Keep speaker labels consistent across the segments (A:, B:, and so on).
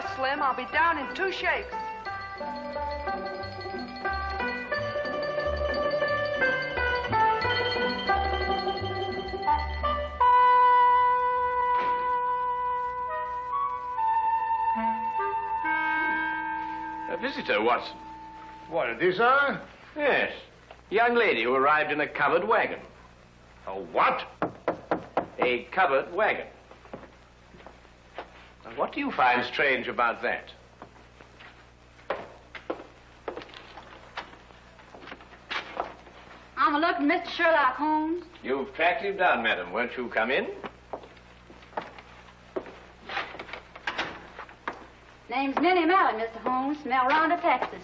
A: bus, Slim. I'll be down in 2 shakes.
B: A visitor, Watson.
C: What, it is, sir?
B: Yes. Young lady who arrived in a covered wagon.
C: A what?
B: A covered wagon. Now, what do you find strange about that?
D: I'm looking, Mr. Sherlock Holmes.
B: You've tracked him down, madam. Won't you come in?
D: Name's Minnie Malley, Mr. Holmes, from El Rondo, Texas.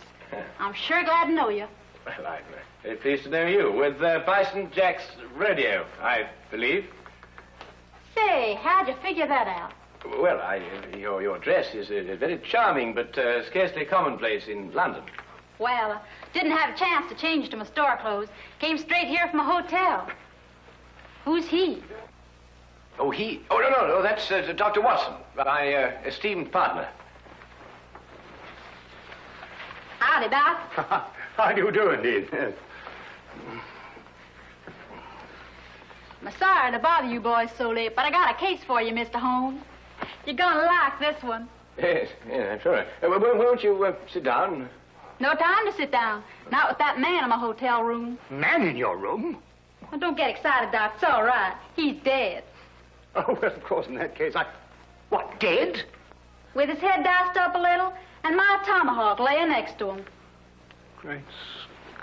D: I'm sure glad to know you.
B: Well, I'm very pleased to know you. With Bison Jack's radio, I believe.
D: Say, how'd you figure that out?
B: Well, your dress is very charming, but scarcely commonplace in London.
D: Well, didn't have a chance to change to my store clothes. Came straight here from a hotel. Who's he?
B: Oh, he? Oh, no, that's Dr. Watson, my esteemed partner.
D: Howdy, Doc.
C: How do you do, indeed? Yes.
D: I'm sorry to bother you boys so late, but I got a case for you, Mr. Holmes. You're gonna like this one.
B: Yes, I'm sure. Won't you sit down?
D: No time to sit down. Not with that man in my hotel room.
C: Man in your room?
D: Well, don't get excited, Doc. It's all right. He's dead.
C: Oh, well, of course, in that case, What, dead?
D: With his head diced up a little, and my tomahawk laying next to him.
C: Great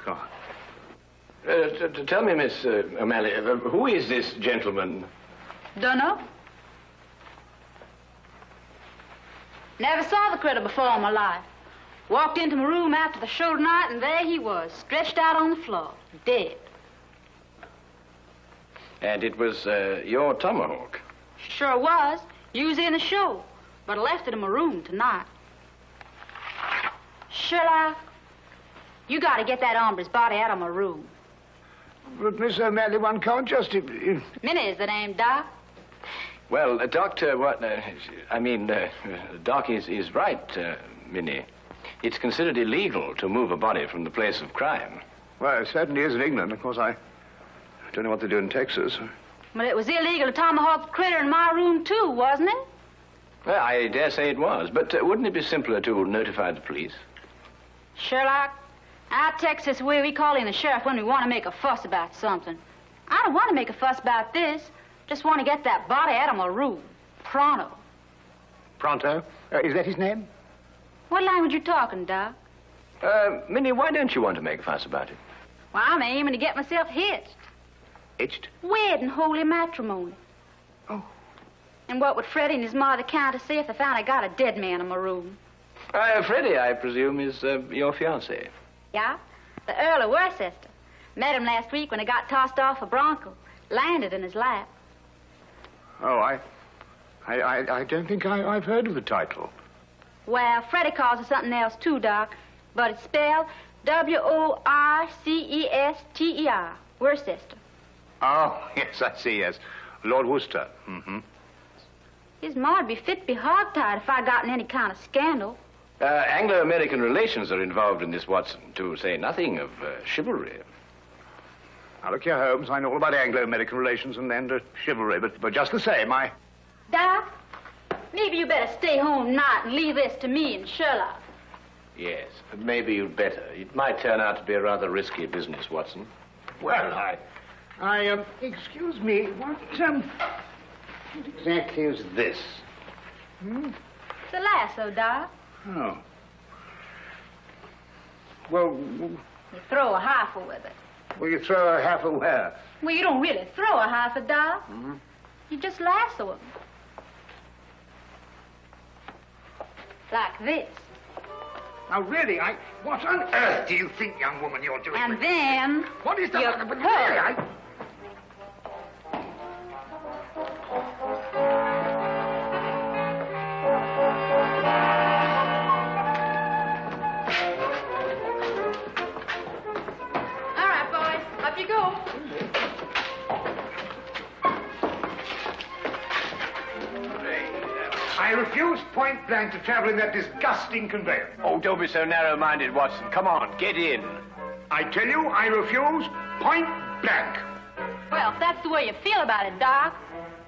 C: Scott.
B: Tell me, Miss O'Malley, who is this gentleman?
D: Dunno. Never saw the critter before in my life. Walked into my room after the show tonight, and there he was, stretched out on the floor, dead.
B: And it was your tomahawk?
D: Sure was. Used in the show, but I left it in my room tonight. Sherlock, you got to get that hombre's body out of my room.
C: But, Miss O'Malley, one can't just...
D: Minnie is the name, Doc.
B: Well, Doctor, Doc is right, Minnie. It's considered illegal to move a body from the place of crime.
C: Well, it certainly is in England. Of course, I don't know what they do in Texas.
D: But it was illegal to tomahawk the critter in my room, too, wasn't it?
B: Well, I dare say it was, but wouldn't it be simpler to notify the police?
D: Sherlock, our Texas way, we call in the sheriff when we want to make a fuss about something. I don't want to make a fuss about this. Just want to get that body out of my room. Pronto.
C: Pronto? Is that his name?
D: What language you talking, Doc?
B: Minnie, why don't you want to make a fuss about it?
D: Well, I'm aiming to get myself hitched.
C: Hitched?
D: Wed in holy matrimony.
C: Oh.
D: And what would Freddie and his mother count to say if they found I got a dead man in my room?
B: Freddie, I presume, is your fiancé.
D: Yeah, the Earl of Worcester. Met him last week when he got tossed off a bronco. Landed in his lap.
C: Oh, I don't think I've heard of the title.
D: Well, Freddie calls it something else, too, Doc. But it's spelled W-O-R-C-E-S-T-E-R. Worcester.
C: Oh, yes, I see, yes. Lord Worcester. Mm-hmm.
D: His ma'd be fit to be hogtied if I got in any kind of scandal.
B: Anglo-American relations are involved in this, Watson, to say nothing of chivalry.
C: Now, look here, Holmes, I know all about Anglo-American relations and chivalry, but just the same,
D: Doc, maybe you better stay home tonight and leave this to me and Sherlock.
B: Yes, but maybe you'd better. It might turn out to be a rather risky business, Watson.
C: Well, excuse me, what exactly is this?
D: It's a lasso, Doc.
C: Oh. Well...
D: You throw a heifer with it.
C: Well, you throw a heifer where?
D: Well, you don't really throw a heifer, Doc.
C: Mm-hmm.
D: You just lasso him. Like this.
C: Now, really, what on earth do you think, young woman, you're doing?
D: And then...
C: What is that?
D: You
C: But
D: pull.
C: really,
D: All right, boys. Up you go.
C: I refuse point blank to travel in that disgusting conveyance.
B: Oh, don't be so narrow-minded, Watson. Come on, get in.
C: I tell you, I refuse point blank.
D: Well, if that's the way you feel about it, Doc.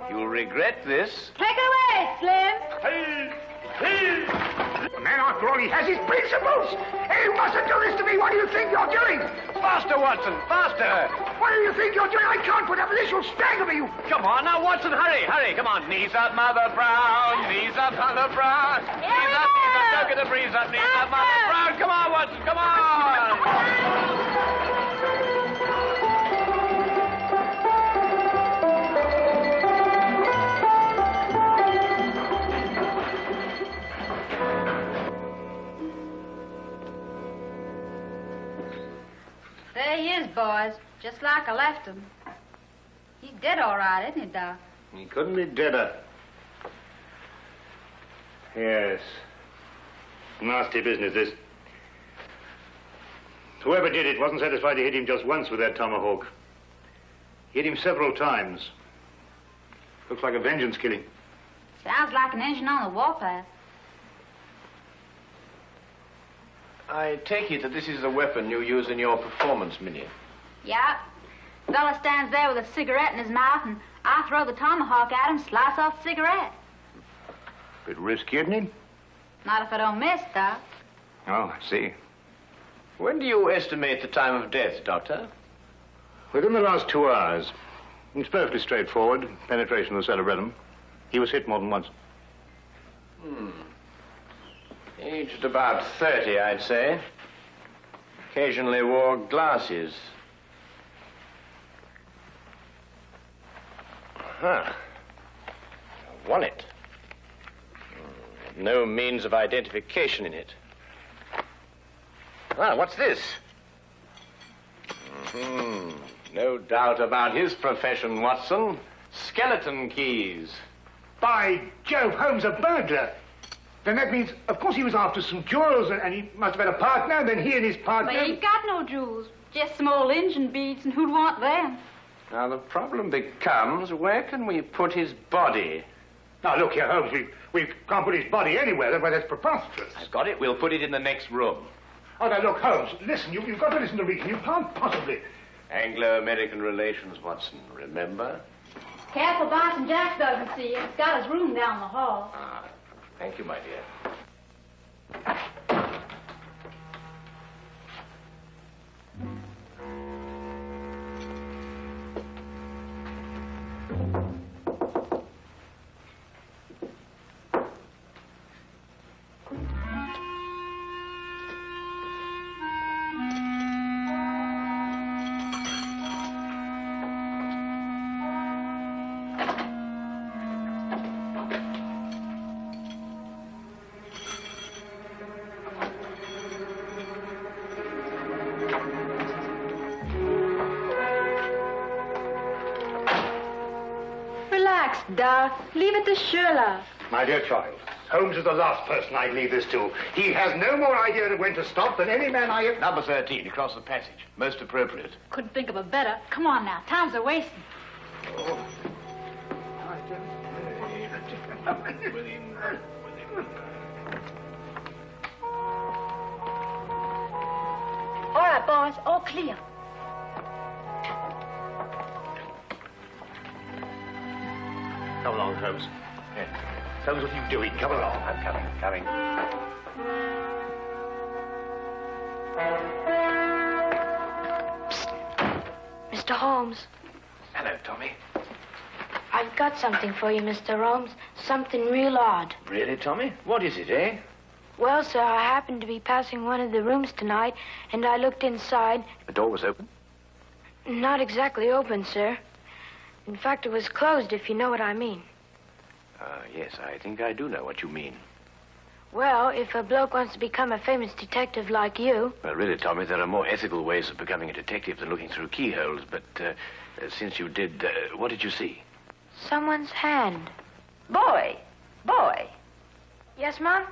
B: You'll regret this.
D: Take it away, Slim.
C: Hey! The man, after all, he has his principles. Hey, you mustn't do this to me. What do you think you're doing?
B: Faster, Watson, faster.
C: What do you think you're doing? I can't put up with this. You'll stagger me, you...
B: Come on, now, Watson, hurry, hurry. Come on, knees up, Mother Brown. Knees up, Mother Brown. Knees up, don't get the breeze up. Knees up, Mother Brown. Come on, Watson, come on.
D: There he is, boys. Just like I left him. He's dead all right, isn't he, Doc?
C: He couldn't be deader. Yes. Nasty business, this. Whoever did it wasn't satisfied to hit him just once with that tomahawk. Hit him several times. Looks like a vengeance killing.
D: Sounds like an engine on the warpath.
B: I take it that this is the weapon you use in your performance, Minnie.
D: Yeah. Fella stands there with a cigarette in his mouth, and I throw the tomahawk at him, slice off the cigarette.
C: Bit risky, isn't it?
D: Not if I don't miss, Doc.
C: Oh, I see.
B: When do you estimate the time of death, Doctor?
C: Within the last 2 hours. It's perfectly straightforward. Penetration of the cerebellum. He was hit more than once.
B: Aged about 30, I'd say. Occasionally wore glasses. Huh. Wallet. No means of identification in it. Ah, what's this? No doubt about his profession, Watson. Skeleton keys.
C: By Jove, Holmes, a burglar. Then that means, of course, he was after some jewels, and he must have had a partner, and then he and his partner...
D: But he ain't got no jewels. Just some old engine beads, and who'd want them?
B: Now, the problem becomes, where can we put his body?
C: Now, look here, Holmes, we can't put his body anywhere. That's preposterous.
B: I've got it. We'll put it in the next room.
C: Oh, now, look, Holmes, listen, you've got to listen to reason. You can't possibly...
B: Anglo-American relations, Watson, remember?
D: Careful, Barton Jack doesn't see you. He's got his room down the hall.
B: Ah, thank you, my dear.
D: Doc, leave it to Sherlock.
C: My dear child, Holmes is the last person I'd leave this to. He has no more idea of when to stop than any man I have...
B: Number 13, across the passage. Most appropriate.
D: Couldn't think of a better. Come on now, time's a wasting.
C: Oh.
D: All right, boys, all clear.
C: Come along, Holmes. Yeah. Holmes, what are you doing? Come along.
B: I'm coming.
E: Mr. Holmes.
B: Hello, Tommy.
E: I've got something for you, Mr. Holmes. Something real odd.
B: Really, Tommy? What is it, eh?
E: Well, sir, I happened to be passing one of the rooms tonight, and I looked inside.
B: The door was open?
E: Not exactly open, sir. In fact, it was closed, if you know what I mean.
B: Yes, I think I do know what you mean.
E: Well, if a bloke wants to become a famous detective like you...
B: Well, really, Tommy, there are more ethical ways of becoming a detective than looking through keyholes, but since you did, what did you see?
E: Someone's hand.
F: Boy.
E: Yes, Mom?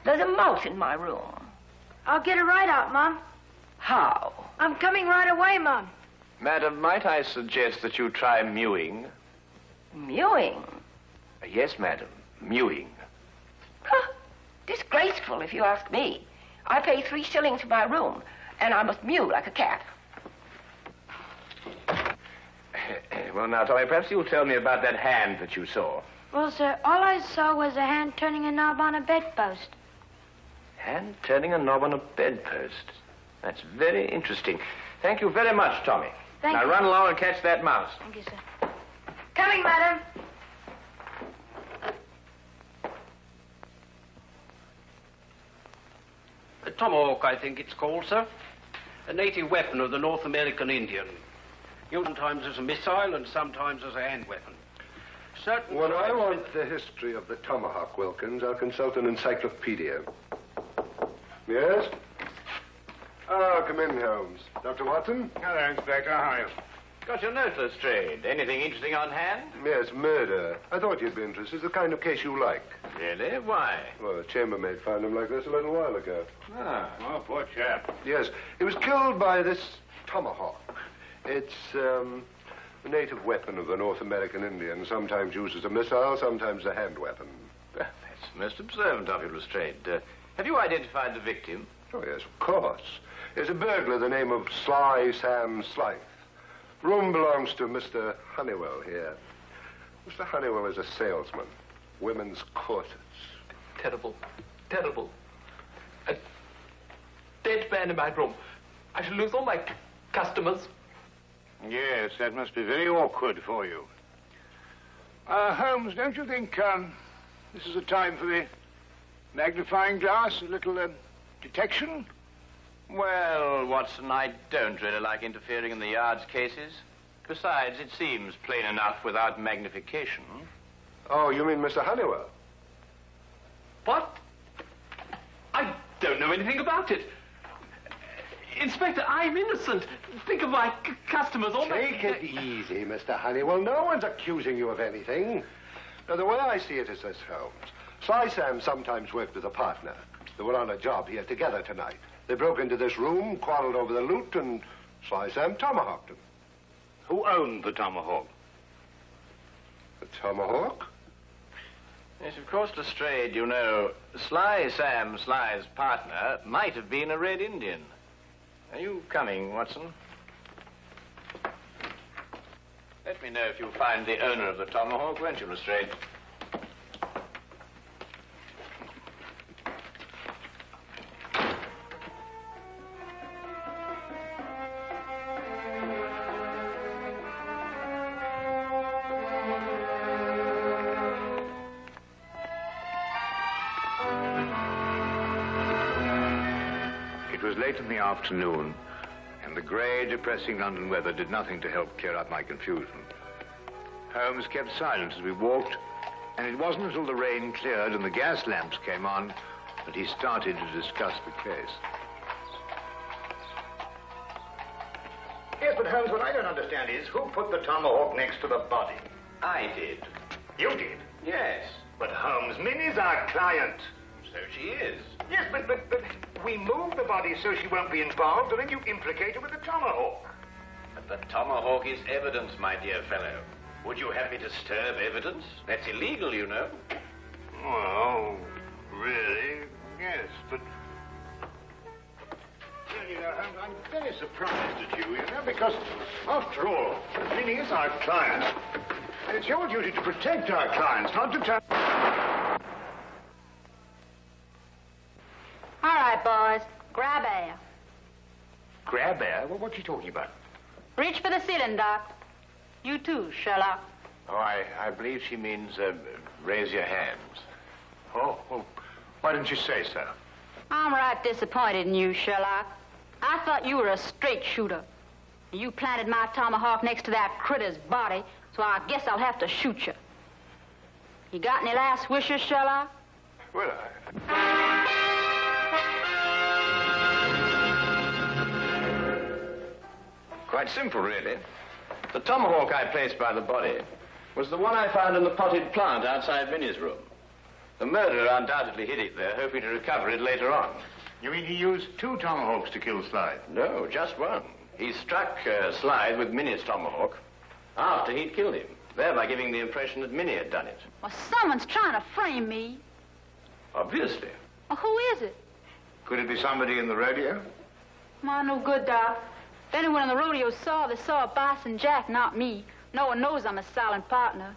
F: There's a mouse in my room.
E: I'll get it right out, Mom.
F: How?
E: I'm coming right away, Mom.
B: Madam, might I suggest that you try mewing?
F: Mewing?
B: Yes, madam, mewing.
F: Huh. Disgraceful, if you ask me. I pay 3 shillings for my room, and I must mew like a cat.
B: Well, now, Tommy, perhaps you'll tell me about that hand that you saw.
E: Well, sir, all I saw was a hand turning a knob on a bedpost.
B: Hand turning a knob on a bedpost. That's very interesting. Thank you very much, Tommy.
E: Thank
B: now
E: you.
B: Run along and catch that mouse.
E: Thank you, sir. Coming, madam.
G: A tomahawk, I think it's called, sir. A native weapon of the North American Indian. Used sometimes as a missile and sometimes as a hand weapon. Certain
H: When I
G: tribes-
H: want the history of the tomahawk, Wilkins, I'll consult an encyclopedia. Yes? Oh, come in, Holmes. Dr. Watson?
C: Hello, Inspector. How are you?
B: Got your note, Lestrade. Anything interesting on hand?
H: Yes, murder. I thought you'd be interested. It's the kind of case you like.
B: Really? Why?
H: Well, a chambermaid found him like this a little while ago.
B: Ah.
C: Oh, poor chap.
H: Yes, he was killed by this tomahawk. It's a native weapon of the North American Indian, sometimes used as a missile, sometimes a hand weapon.
B: That's most observant of you, Lestrade. Have you identified the victim?
H: Oh, yes, of course. There's a burglar, the name of Sly Sam Slythe. Room belongs to Mr. Honeywell here. Mr. Honeywell is a salesman. Women's corsets.
I: Terrible. Terrible. A dead man in my room. I shall lose all my customers.
C: Yes, that must be very awkward for you. Holmes, don't you think this is a time for the magnifying glass, a little detection?
B: Well, Watson, I don't really like interfering in the yard's cases. Besides, it seems plain enough without magnification.
H: Oh, you mean Mr. Honeywell?
I: What? I don't know anything about it. Inspector, I'm innocent. Think of my customers. All
H: Take it easy, Mr. Honeywell. No one's accusing you of anything. Now, the way I see it is this, Holmes. Sly Sam sometimes worked with a partner. They were on a job here together tonight. They broke into this room, quarreled over the loot, and Sly Sam tomahawked him.
C: Who owned the tomahawk?
H: The tomahawk?
B: Yes, of course, Lestrade, you know, Sly Sam Sly's partner might have been a Red Indian. Are you coming, Watson? Let me know if you find the owner of the tomahawk, won't you, Lestrade?
C: It was late in the afternoon, and the grey, depressing London weather did nothing to help clear up my confusion. Holmes kept silent as we walked, and it wasn't until the rain cleared and the gas lamps came on that he started to discuss the case.
J: Yes, but Holmes, what I don't understand is who put the tomahawk next to the body?
B: I did.
J: You did.
B: Yes.
J: But Holmes, Minnie's our client.
B: So she is.
J: Yes, but we moved the body so she won't be involved, and then you implicate her with the tomahawk.
B: But the tomahawk is evidence, my dear fellow. Would you have me disturb evidence? That's illegal, you know.
C: Well, really, yes, but... Well, you know, I'm very surprised at you know, because, after all, Minnie is our client. And it's your duty to protect our clients, not to turn...
D: All right, boys. Grab air.
C: Grab air? Well, what's she talking about?
D: Reach for the ceiling, Doc. You too, Sherlock.
B: Oh, I believe she means raise your hands.
C: Oh, well, why didn't you say so?
D: I'm right disappointed in you, Sherlock. I thought you were a straight shooter. You planted my tomahawk next to that critter's body, so I guess I'll have to shoot you. You got any last wishes, Sherlock?
C: Well,
B: Quite simple, really. The tomahawk I placed by the body was the one I found in the potted plant outside Minnie's room. The murderer undoubtedly hid it there, hoping to recover it later on.
C: You mean he used 2 tomahawks to kill Sly?
B: No, just one. He struck Slythe with Minnie's tomahawk after he'd killed him, thereby giving the impression that Minnie had done it.
D: Well, someone's trying to frame me.
B: Obviously.
D: Well, who is it?
C: Could it be somebody in the rodeo?
D: My no good, Doc. If anyone in the rodeo saw, they saw Bison Jack, not me. No one knows I'm a silent partner.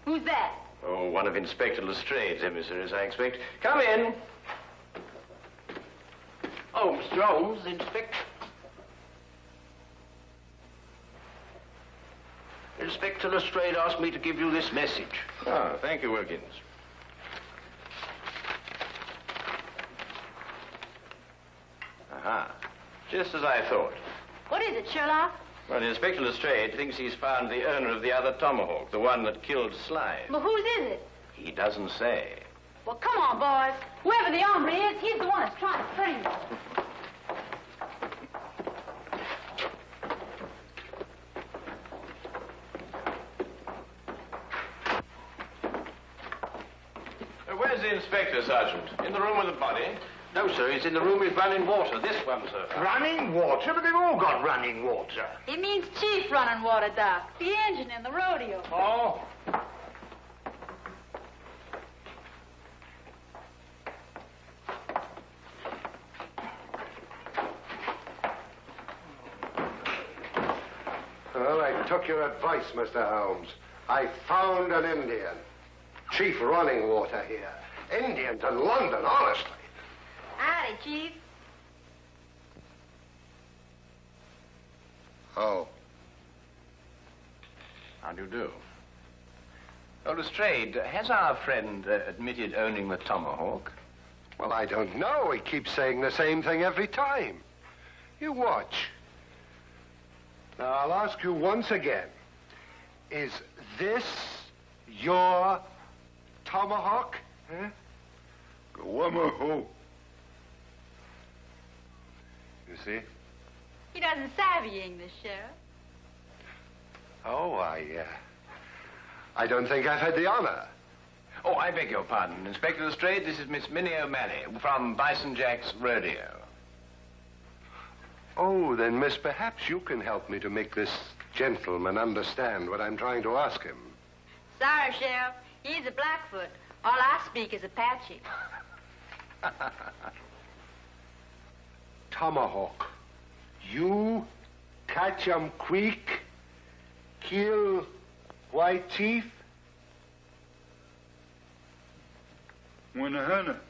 D: Who's that?
B: Oh, one of Inspector Lestrade's emissaries, I expect. Come in.
G: Oh, Mr. Holmes, Inspector. Inspector Lestrade asked me to give you this message.
B: Oh, thank you, Wilkins. Aha. Just as I thought.
D: What is it, Sherlock?
B: Well, Inspector Lestrade thinks he's found the owner of the other tomahawk, the one that killed Slide.
D: Well, whose is it?
B: He doesn't say.
D: Well, come on, boys. Whoever the hombre is, he's the one that's trying to frame you.
B: Where's the inspector, Sergeant? In the room with the body?
G: No, sir, he's in the room with running water. This one, sir.
J: Running water? But they've all got running water.
D: It means Chief running water, Doc. The engine in the rodeo.
J: Oh.
H: Well, I took your advice, Mr. Holmes. I found an Indian. Chief running water here. Indians in London, honestly.
D: Howdy, Chief.
H: Oh.
B: How do you do? Oh, Lestrade, has our friend admitted owning the tomahawk?
H: Well, I don't know. He keeps saying the same thing every time. You watch. Now, I'll ask you once again. Is this your tomahawk? Huh? You see?
D: He doesn't savvy English, Sheriff.
H: Oh, I don't think I've had the honor.
B: Oh, I beg your pardon. Inspector Lestrade, this is Miss Minnie O'Malley from Bison Jack's rodeo.
H: Oh, then, miss, perhaps you can help me to make this gentleman understand what I'm trying to ask him.
D: Sorry, Sheriff. He's a Blackfoot. All I speak is Apache.
H: Tomahawk. You catch 'em quick, kill White Chief?
K: Hannah.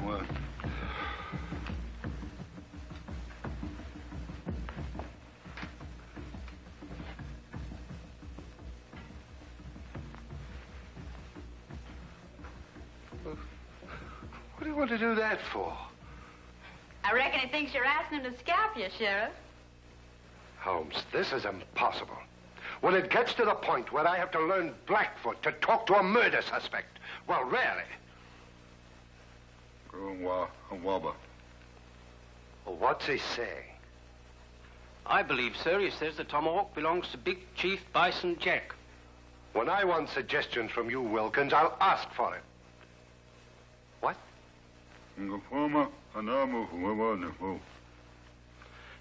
K: What?
H: What do you want to do that for?
D: I reckon he thinks you're asking him to scalp you, Sheriff.
H: Holmes, this is impossible. When it gets to the point where I have to learn Blackfoot to talk to a murder suspect, well, really. Well, what's he saying?
G: I believe, sir, he says the tomahawk belongs to Big Chief Bison Jack.
H: When I want suggestions from you, Wilkins, I'll ask for it. What?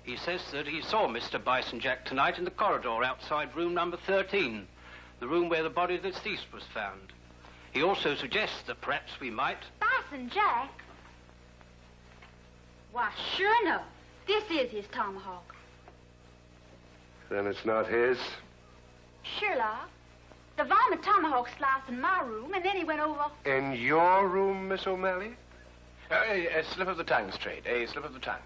G: He says that he saw Mr. Bison Jack tonight in the corridor outside room number 13, the room where the body of the deceased was found. He also suggests that perhaps we might...
D: Bison Jack? Why, sure enough, this is his tomahawk.
H: Then it's not his?
D: Sherlock, the vomit tomahawk sliced in my room, and then he went over...
H: In your room, Miss O'Malley?
B: A slip of the tongue, Lestrade. A slip of the tongue.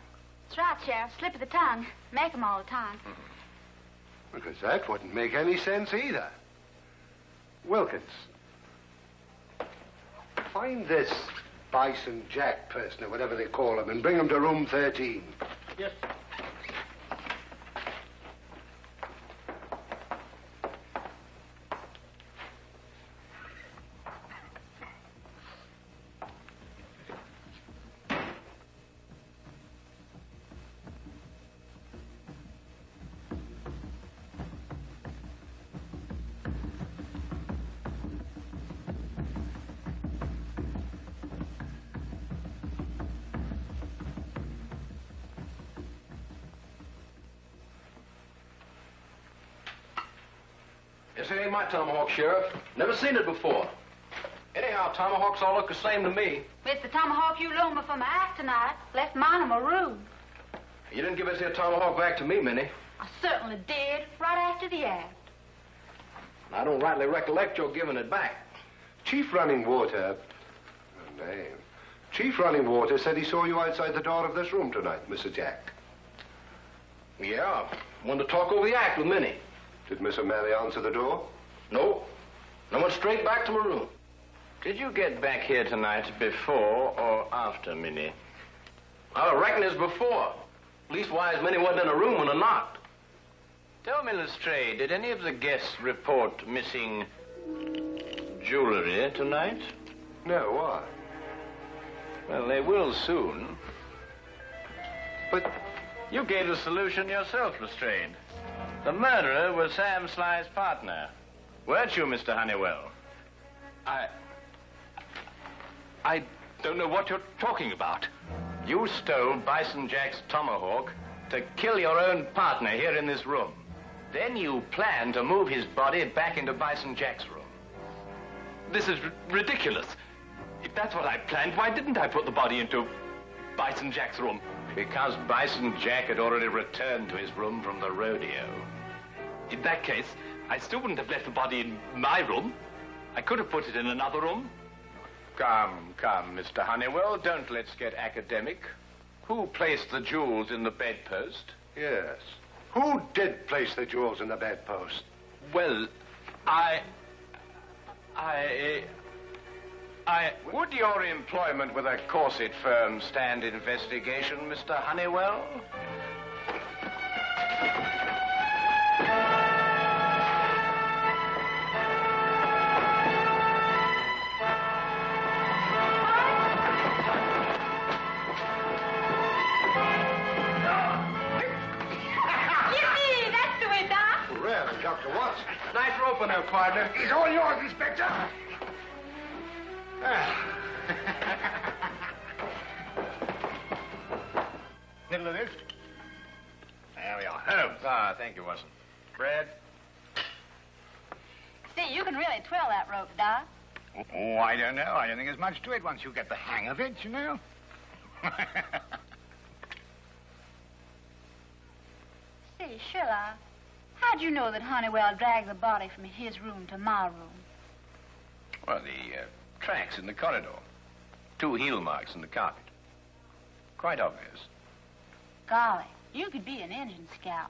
D: That's right, Sheriff. Slip of the tongue. Make 'em all the time.
H: Because that wouldn't make any sense either. Wilkins. Find this Bison Jack person, or whatever they call him, and bring him to room 13.
G: Yes.
B: This ain't my tomahawk, Sheriff. Never seen it before. Anyhow, tomahawks all look the same to me.
D: It's the tomahawk you loaned me for my act tonight. Left mine in my room.
B: You didn't give us your tomahawk back to me, Minnie.
D: I certainly did, right after the act.
B: I don't rightly recollect your giving it back.
H: Chief Running Water... name. Chief Running Water said he saw you outside the door of this room tonight, Mr. Jack.
B: Yeah, wanted to talk over the act with Minnie.
H: Did Miss O'Malley answer the door?
B: No. I went straight back to my room. Did you get back here tonight before or after Minnie? I reckon it's before. Leastwise, Minnie wasn't in a room when I knocked. Tell me, Lestrade, did any of the guests report missing jewelry tonight?
H: No, why?
B: Well, they will soon.
H: But
B: you gave the solution yourself, Lestrade. The murderer was Sam Sly's partner. Weren't you, Mr. Honeywell?
I: I don't know what you're talking about.
B: You stole Bison Jack's tomahawk to kill your own partner here in this room. Then you planned to move his body back into Bison Jack's room.
I: This is ridiculous. If that's what I planned, why didn't I put the body into Bison Jack's room?
B: Because Bison Jack had already returned to his room from the rodeo.
I: In that case, I still wouldn't have left the body in my room. I could have put it in another room.
B: Come, Mr. Honeywell, don't let's get academic. Who placed the jewels in the bedpost?
H: yes. Who did place the jewels in the bedpost?
I: Well,
B: Would your employment with a corset firm stand investigation, Mr. Honeywell?
D: Yippee! That's the way, Doc.
H: Really, Dr. Watson?
B: Nice roping there, partner.
J: It's all yours, Inspector.
C: Middle of this. There we are. Holmes.
B: Thank you, Watson. Bread?
D: See, you can really twirl that rope, Doc.
C: Oh, I don't know. I don't think there's much to it once you get the hang of it, you know.
D: Say, Sherlock, how'd you know that Honeywell dragged the body from his room to my room?
B: Well, the tracks in the corridor. 2 heel marks in the carpet. Quite obvious.
D: Golly, you could be an engine scout.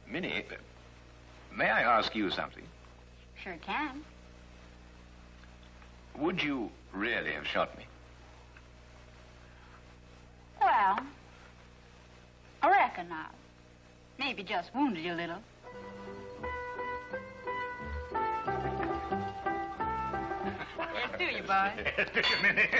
B: Minnie, may I ask you something?
D: Sure can.
B: Would you really have shot me?
D: Well, I reckon I maybe just wounded you a little. Yes, do you, boy?
C: Just a minute.